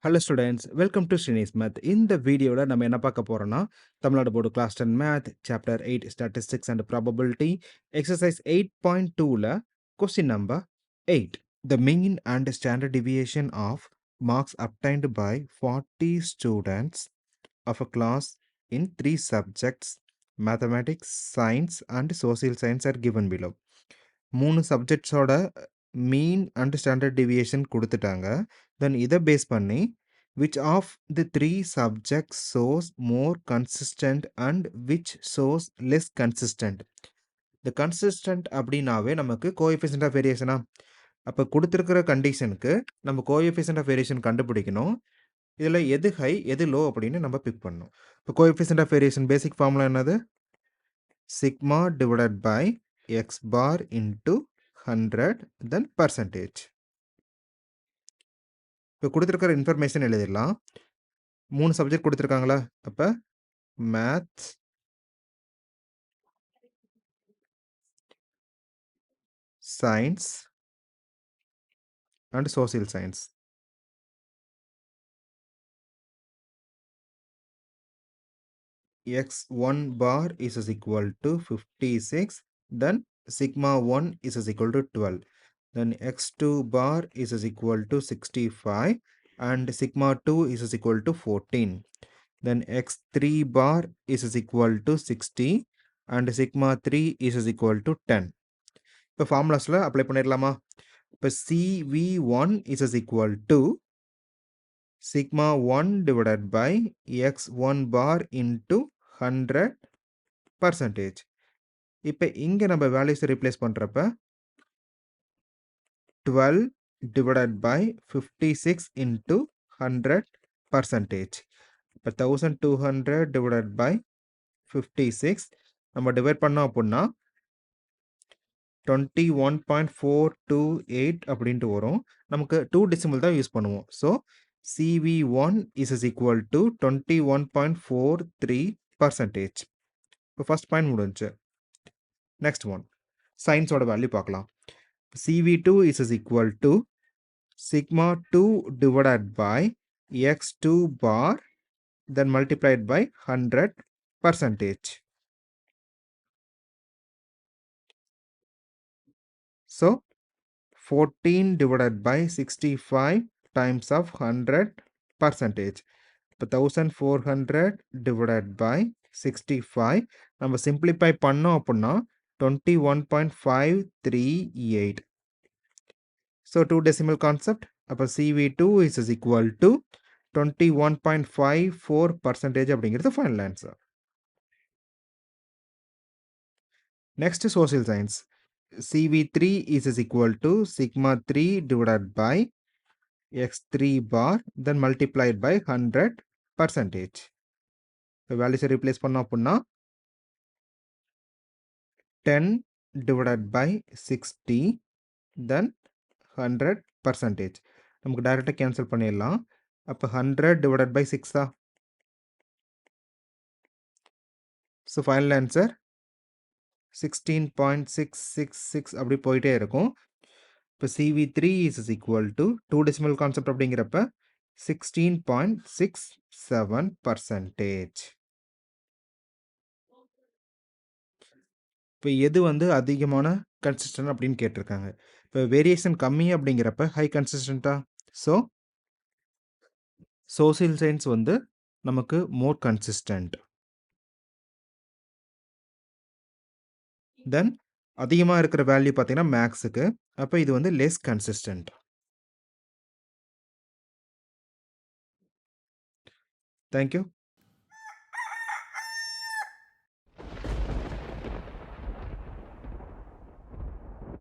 Hello students, welcome to SRINI'S Math. இந்த வீடியோல நம்ம என்ன பார்க்க போறோம்னா Tamil Nadu board class 10 math chapter 8 statistics and probability exercise 8.2ல question number 8. The mean and standard deviation of marks obtained by 40 students of a class in 3 subjects mathematics, science and social science are given below. 3 சப்ஜெக்ட்ஸோட mean and standard deviation கொடுத்துட்டாங்க. Then இதை base பண்ணி which of the 3 subjects shows more consistent and which shows less consistent. The consistent அப்படின்னாவே நமக்கு coefficient of வேரியேஷனா, அப்போ கொடுத்துருக்கிற கண்டிஷனுக்கு நம்ம கோஎஃபிஷியன்ட் ஆஃப் வேரியேஷன் கண்டுபிடிக்கணும். இதில் எது ஹை எது லோ அப்படின்னு நம்ம பிக் பண்ணணும். இப்போ coefficient of variation basic formula என்னது? Sigma divided by x bar into 100 then percentage. இப்போ கொடுத்துருக்கிற இன்ஃபர்மேஷன் எழுதிடலாம். 3 சப்ஜெக்ட் கொடுத்துருக்காங்களா, அப்போ maths, science and social science. x1 bar is equal to 56, then sigma 1 is equal to 12. Then x2 bar is equal to 65 and sigma 2 is equal to 14. Then x3 bar is equal to 60 and sigma 3 is equal to 10. இப்போ ஃபார்முலாஸில் apply பண்ணிடலாமா? இப்போ CV1 is equal to sigma 1 divided by x1 bar into 100 percentage. இப்போ இங்கே நம்ம வேல்யூஸை replace பண்ணுறப்ப 12 divided by 56 into 100 percentage. இப்போ 1200 divided by 56 நம்ம டிவைட் பண்ணோம் அப்படின்னா 21.428 அப்படின்ட்டு வரும். நமக்கு 2 டெசிமல் தான் யூஸ் பண்ணுவோம். So CV1 is equal to 21.43%. இப்போ ஃபர்ஸ்ட் பாயிண்ட் முடிஞ்சு. நெக்ஸ்ட் ஒன் சயின்ஸோட வேல்யூ பார்க்கலாம். CV2 is equal to sigma 2 divided by x2 bar then multiplied by 100%. So 14 divided by 65 times of 100%. இப்போ 1400 divided by 65 நம்ம simplify பண்ணோம் அப்படின்னா 21.538. So 2 decimal concept. அப்போ CV2 is equal to 21.54% அப்படிங்கிறது final answer. Next social science. CV3 is equal to sigma 3 divided by x3 bar then multiplied by 100%. இப்போ வேல்யூஸை replace பண்ணோம் அப்படின்னா 10 divided by 60 then 100%. நமக்கு டைரெக்டாக கேன்சல் பண்ணிடலாம். அப்போ 100 divided by 6 தான். ஸோ ஃபைனல் ஆன்சர் 16.666 அப்படி போயிட்டே இருக்கும். இப்போ CV3 is equal to 2 decimal concept அப்படிங்கிறப்ப 16.67%. இப்போ எது வந்து அதிகமான கன்சிஸ்டன்ட் அப்படின்னு கேட்டிருக்காங்க. இப்போ வேரியேஷன் கம்மி அப்படிங்கிறப்ப ஹை கன்சிஸ்டண்ட்டா? ஸோ சோசியல் சயின்ஸ் வந்து நமக்கு மோர் கன்சிஸ்டன்ட். தென் அதிகமாக இருக்கிற வேல்யூ பார்த்தீங்கன்னா மேக்ஸுக்கு, அப்போ இது வந்து லெஸ் கன்சிஸ்டன்ட். தேங்க்யூ.